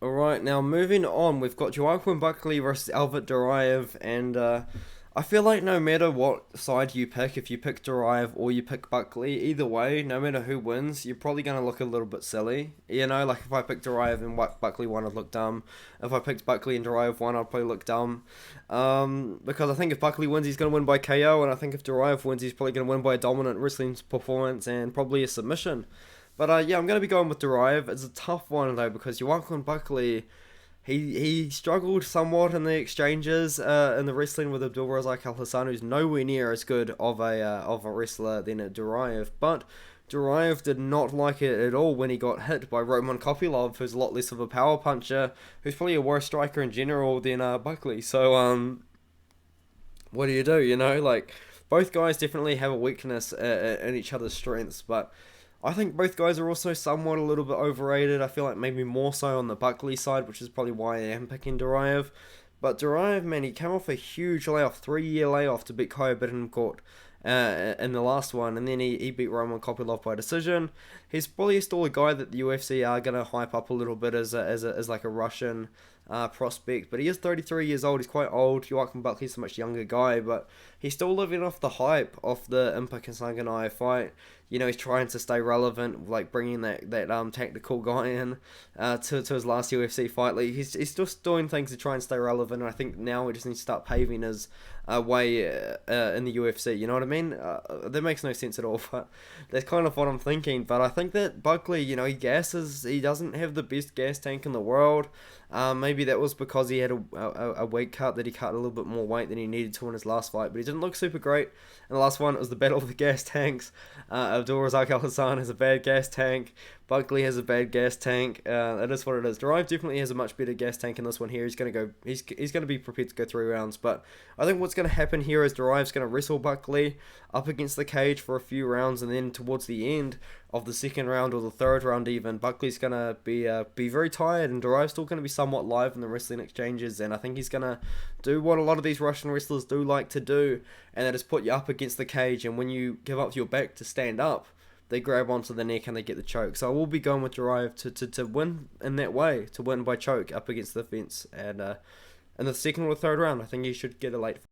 Alright, now moving on, we've got Joaquin Buckley versus Albert Duraev, and I feel like no matter what side you pick, if you pick Duraev or you pick Buckley, either way, no matter who wins, you're probably going to look a little bit silly. You know, like if I picked Duraev and Buckley won, I'd look dumb. If I picked Buckley and Duraev won, I'd probably look dumb. Because I think if Buckley wins, he's going to win by KO, and I think if Duraev wins, he's probably going to win by a dominant wrestling performance and probably a submission. But yeah, I'm going to be going with Duraev. It's a tough one though because Joaquin Buckley, he struggled somewhat in the exchanges in the wrestling with Abdulrazak Al Hassan, who's nowhere near as good of a wrestler than Duraev. But Duraev did not like it at all when he got hit by Roman Kopylov, who's a lot less of a power puncher, who's probably a worse striker in general than Buckley. So what do you do? You know, like both guys definitely have a weakness in each other's strengths, but I think both guys are also somewhat a little bit overrated. I feel like maybe more so on the Buckley side, which is probably why I am picking Duraev. But Duraev, man, he came off a huge layoff, 3 year layoff to beat Kaya Bittencourt in the last one, and then he beat Roman Kopylov by decision. He's probably still a guy that the UFC are gonna hype up a little bit as like a Russian prospect, but he is 33 years old. He's quite old. Joaquin Buckley's a much younger guy, but he's still living off the hype of the Impa Kasanganai fight. You know, he's trying to stay relevant, like bringing that tactical guy in to his last UFC fight. Like he's just doing things to try and stay relevant. And I think now we just need to start paving his way in the UFC. You know what I mean? That makes no sense at all, but that's kind of what I'm thinking. But I think that Buckley, you know, he doesn't have the best gas tank in the world. Maybe that was because he had a weight cut, that he cut a little bit more weight than he needed to in his last fight, but he didn't look super great. In the last one, it was the battle of the gas tanks. Abdulrazak Al Hassan has a bad gas tank. Buckley has a bad gas tank. That is what it is. Duraev definitely has a much better gas tank in this one here. He's gonna be prepared to go 3 rounds. But I think what's gonna happen here is Duraev's gonna wrestle Buckley up against the cage for a few rounds, and then towards the end of the second round or the third round even, Buckley's gonna be very tired, and Duraev's still gonna be somewhat live in the wrestling exchanges, and I think he's gonna do what a lot of these Russian wrestlers do like to do, and that is put you up against the cage, and when you give up your back to stand up, they grab onto the neck and they get the choke. So I will be going with Duraev to win in that way, to win by choke up against the fence, and in the second or third round, I think he should get a late